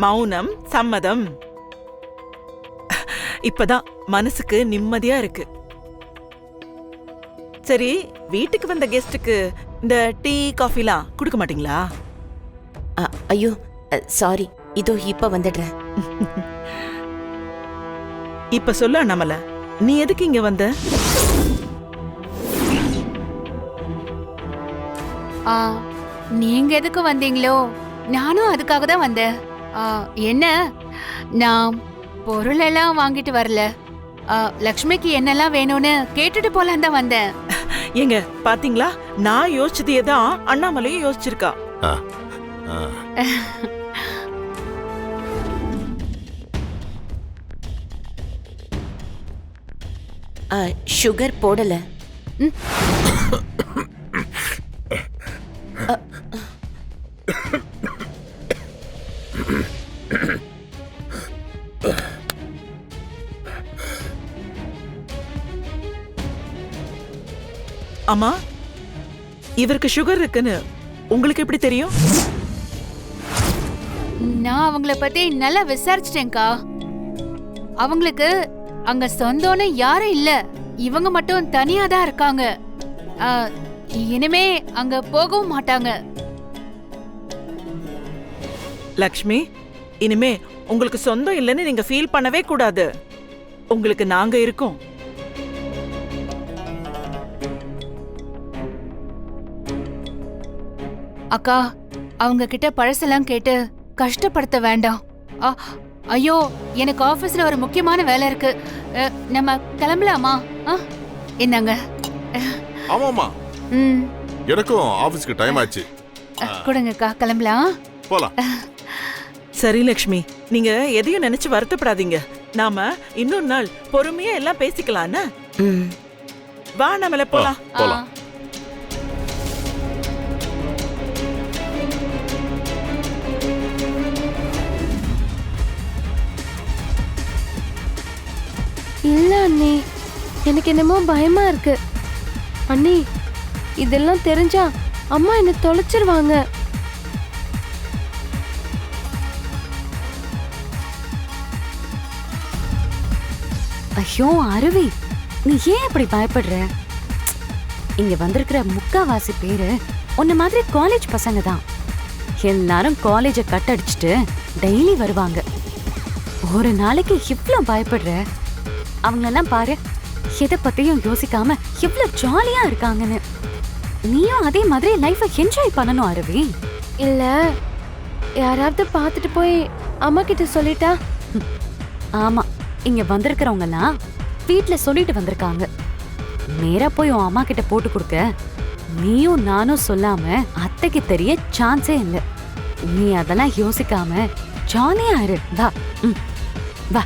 மௌனம் சம்மதம். இப்பதான் மனசுக்கு நிம்மதியா இருக்கு. சரி, வீட்டுக்கு வந்த கெஸ்டுக்கு இந்த டீ காஃபிலாம் கொடுக்க மாட்டீங்களா? ஐயோ சாரி, இதோ இப்ப வந்துடுறேன். இப்ப சொல்ல நம்மள, நீ எதுக்கு இங்க வந்த? நீங்க எதுக்கு வந்தீங்களோ நானும் அதுக்காக தான் வந்தேன். என்ன, நான் பொருள் எல்லாம் வாங்கிட்டு வரல. லக்ஷ்மிக்கு என்னெல்லாம் வேணும்னு கேட்டுட்டு போலாம் தான் வந்தேன். ஏங்க பாத்தீங்களா, நான் யோசிச்சதே தான் அண்ணாமலையும் யோசிச்சிருக்கா. சுகர் போடல. அம்மா, இவருக்கு சுகர் இருக்குன்னு உங்களுக்கு எப்படி தெரியும்? நான் அவங்கள பத்தி நல்லா விசாரிச்சிட்டேன்க்கா. அவங்களுக்கு அங்க சொந்தம்னு யாரும் இல்ல, இவங்க மட்டும் தனியா தான் இருக்காங்க. இனிமே அங்க போகவும் மாட்டாங்க. லக்ஷ்மி, இனிமே உங்களுக்கு சொந்தம் இல்லைன்னு நீங்க ஃபீல் பண்ணவே கூடாது. உங்களுக்கு நாங்க இருக்கோம். அக்கா, அவங்க கிட்ட பழசெல்லாம் கேட்டு கஷ்டப்படுத்த வேண்டாம். ஐயோ, எனக்கு ஆபீஸ்ல ஒரு முக்கியமான வேலை இருக்கு. நம்ம கிளம்பலாமா? என்னங்க? ஆமாமா, எனக்கும் ஆபீஸ்க்கு டைம் ஆச்சு. கொடுங்கக்கா, கிளம்பலாம். போலாம். சரி லக்ஷ்மி, நீங்க எதையும் நினைச்சு வருத்தப்படாதீங்க. நாம இன்னொரு நாள் பொறுமையா எல்லாம் பேசிக்கலாம்னு. வா, நம்மள போலாம். போலாம். இல்ல அண்ணி, எனக்கு என்னமோ பயமா இருக்கு. அண்ணி, இதெல்லாம் தெரிஞ்சா அம்மா என்ன தொலைச்சிருவாங்க. ஐயோ அருவி, நீ ஏன் அப்படி பயப்படுற? இங்க வந்திருக்கிற முக்காவாசி பேரு உன்ன மாதிரி காலேஜ் பசங்க தான். எல்லாரும் காலேஜ கட் அடிச்சுட்டு டெய்லி வருவாங்க. ஒரு நாளைக்கு இவ்ளோ பயப்படுற? அவங்களெல்லாம் பாரு, எதை பத்தியும் யோசிக்காம எவ்வளவு ஜாலியா இருக்காங்கன்னு. நீயும் அதே மாதிரி லைஃபை என்ஜாய் பண்ணணும் அருவி. இல்ல, யாராவது பார்த்துட்டு போய் அம்மா கிட்ட சொல்லிட்டா? ஆமா, இங்க வந்திருக்கிறவங்க எல்லாம் வீட்டுல சொல்லிட்டு வந்திருக்காங்க. நேரா போய் உன் அம்மா கிட்ட போட்டு கொடுக்க நீயும் நானும் சொல்லாம அத்தைக்கு தெரிய சான்ஸே இல்லை. நீ அதெல்லாம் யோசிக்காம ஜாலியா இரு. வா, வா.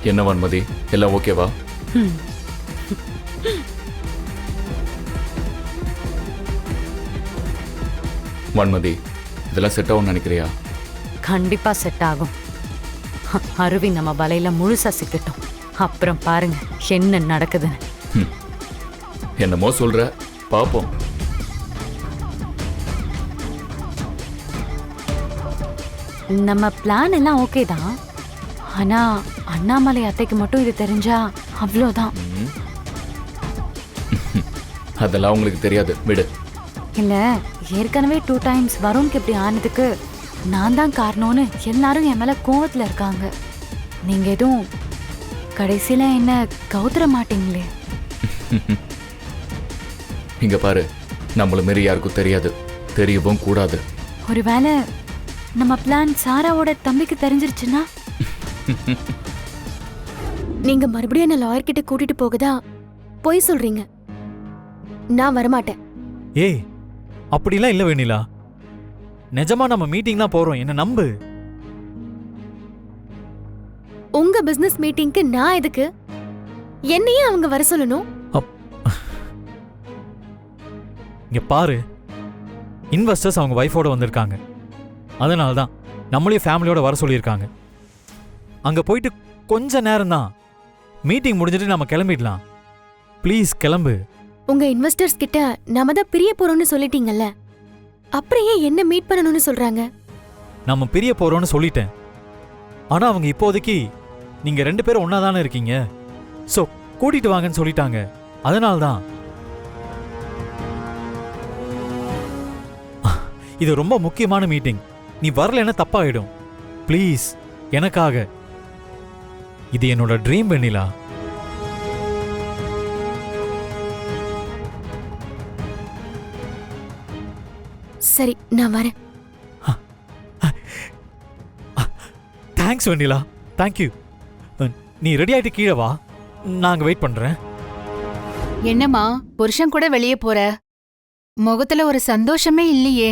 என்ன வன்மதி, எல்லாம் ஓகேவா? வன்மதி, இதெல்லாம் செட் ஆகும்னு நினைக்கிறியா? கண்டிப்பா செட் ஆகும். அருவி நம்ம வலையில முழுசா சிக்கட்டும், அப்புறம் பாருங்க என்ன நடக்குதுன்னு. என்னமோ சொல்ற, பாப்போம். நம்ம பிளான் எல்லாம் ஓகே தான். ஆனா அண்ணாமலை அத்தைக்கு மட்டும் இது தெரிஞ்சா அவ்வளோதான். அதெல்லாம் உங்களுக்கு தெரியாது, விடு. இல்ல, ஏற்கனவே 2 times வருண்க்கு இப்படி ஆனதுக்கு நான் தான் காரணம்னு எல்லாரும் என் மேல கோவத்துல இருக்காங்க. நீங்க எதுவும் கடைசியில என்ன கவுத்துற மாட்டீங்களே? இங்க பாரு, நம்மள மாரி யாருக்கும் தெரியாது, தெரியவும் கூடாது. ஒருவேளை நம்ம பிளான் சாராவோட தம்பிக்கு தெரிஞ்சிருச்சுன்னா? நீங்க மறுபடியும் என்ன லாயர் கிட்ட கூட்டிட்டு போகதா போய் சொல்றீங்க. நான் வரமாட்டேன். ஏய், அப்படிலாம் இல்ல வெண்ணிலா. நிஜமா நம்ம மீட்டிங் தான் போறோம், என்ன நம்பு. உங்க பிசினஸ் மீட்டிங்க்கு நான் எதுக்கு? என்னையே அவங்க வர சொல்லணும். இங்க பாரு, இன்வெஸ்டர்ஸ் அவங்க வைஃபோட வந்திருக்காங்க. அதனால தான் நம்மளையும் ஃபேமிலியோட வர சொல்லியிருக்காங்க. அங்க போயிட்டு கொஞ்ச நேரம் தான், மீட்டிங் முடிஞ்சிட்டு நம்ம கிளம்பிடலாம். ப்ளீஸ் கிளம்பு. உங்க இன்வெஸ்டர்ஸ் கிட்ட நாம தான் பிரிய போறோம்னு சொல்லிட்டீங்கல்ல, அப்புறம் ஏன் என்ன மீட் பண்ணணும்னு சொல்றாங்க? நம்ம பிரிய போறோம்னு சொல்லிட்டேன். ஆனா அவங்க இப்போதைக்கு நீங்க 2 பேரும் ஒன்னா தானே இருக்கீங்க, ஸோ கூட்டிட்டு வாங்கன்னு சொல்லிட்டாங்க. அதனால தான் இது ரொம்ப முக்கியமான மீட்டிங். நீ வரலன்னா தப்பாயிடும். ப்ளீஸ் எனக்காக. இது என்னோட ட்ரீம் வெண்ணிலா. சரி, நான் வரேன். தேங்க்ஸ் வெண்ணிலா, தேங்க்யூ. நீ ரெடி ஆயிட்டு கீழே வா, நாங்க வெயிட் பண்றேன். என்னம்மா புருஷன் கூட வெளியே போற? முகத்துல ஒரு சந்தோஷமே இல்லையே.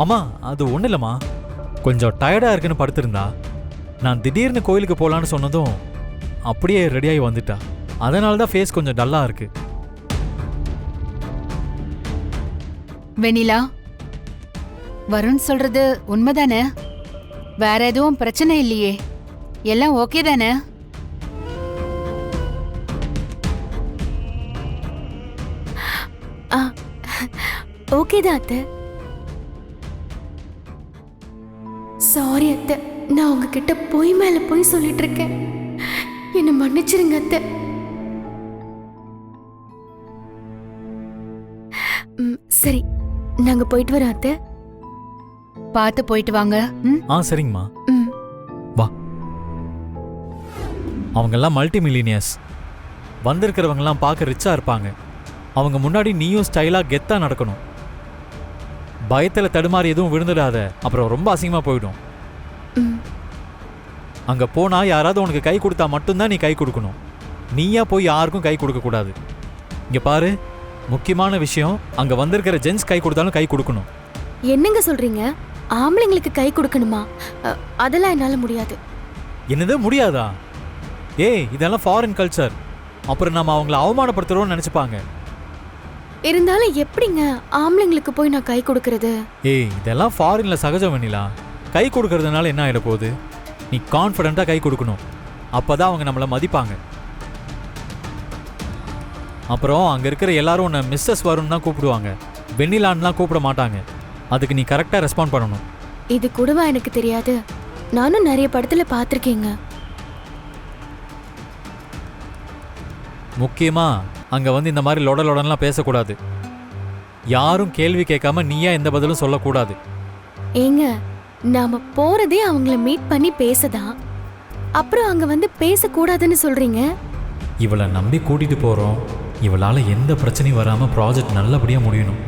அம்மா அது ஒன்றும் இல்லைம்மா, கொஞ்சம் டயர்டாக இருக்குன்னு படுத்திருந்தா. நான் திடீர்னு கோயிலுக்கு போகலான்னு சொன்னதும் அப்படியே ரெடியாகி வந்துட்டா. அதனால தான் ஃபேஸ் கொஞ்சம் டல்லாக இருக்கு. வெண்ணிலா, வருண் சொல்றது உண்மைதானே? வேற எதுவும் பிரச்சனை இல்லையே? எல்லாம் ஓகே தானே? ஓகே தான் அத்தை. சாரி அத்தை, நான் உங்ககிட்ட பொய் மேல பொய் சொல்லிட்டு இருக்கேன். என்ன மன்னிச்சிருங்க அத்தை. சரி, நாங்க போயிட்டு வரோம் அத்தை. பார்த்து போயிட்டு வாங்க. சரிங்கம்மா. ம். வா. அவங்கெல்லாம் மல்டி மில்லினியர்ஸ். வந்திருக்கிறவங்கெல்லாம் பார்க்க ரிச்சா இருப்பாங்க. அவங்க முன்னாடி நீயும் ஸ்டைலா கெத்தா நடக்கணும். பயத்துல தடுமாறி எதுவும் விழுந்துடாத, அப்புறம் ரொம்ப அசிங்கமா போயிடும். அங்க போனா யாராவது உனக்கு கை கொடுத்தா மட்டும்தான் நீ கை கொடுக்கணும். நீயா போய் யாருக்கும் கை கொடுக்க கூடாது. இங்க பாரு, முக்கியமான விஷயம், அங்க வந்திருக்கிற ஜென்ஸ் கை கொடுத்தாலும் கை கொடுக்கணும். என்னங்க சொல்றீங்க? ஆம்பளைங்களுக்கு கை கொடுக்கணுமா? அதெல்லாம் என்னால முடியாது. என்னது முடியாதா? ஏய், இதெல்லாம் ஃபாரின் கல்ச்சர். அப்புறம் நம்ம அவங்கள அவமானப்படுத்துறோம்னு நினைச்சுப்பாங்க. இருந்தாலும் எப்படிங்க ஆம்பளைங்களுக்கு போய் நான் கை கொடுக்கறது? ஏய், இதெல்லாம் ஃபாரின்ல சகஜம் வெண்ணிலா. கை கொடுக்கறதுனால என்ன ஆயிட போகுது? நீ கான்ஃபிடென்ட்டா கை கொடுக்கணும். அப்பதான் அவங்க நம்மளை மதிப்பாங்க. அப்புறம் அங்க இருக்கிற எல்லாரும் உன்னை மிஸ்ஸஸ் வருண் தான் கூப்பிடுவாங்க, வெண்ணிலான்லாம் கூப்பிட மாட்டாங்க. அதுக்கு நீ கரெக்டா ரெஸ்பாண்ட் பண்ணணும். இது கூடவா எனக்கு தெரியாது? நானும் நிறைய படத்துல பார்த்திருக்கேங்க. முக்கியமா அங்க வந்து இந்த மாதிரி லொடலொடன்லாம் பேசக்கூடாது. யாரும் கேள்வி கேட்காம நீயா எந்த பதிலும் சொல்லக்கூடாது. ஏங்க, நாம போறதே அவங்கள மீட் பண்ணி பேசதான், அப்புறம் அங்க வந்து பேசக்கூடாதுன்னு சொல்றீங்க? இவளை நம்பி கூட்டிட்டு போறோம். இவளால எந்த பிரச்சனையும் வராம ப்ராஜெக்ட் நல்லபடியா முடியணும்.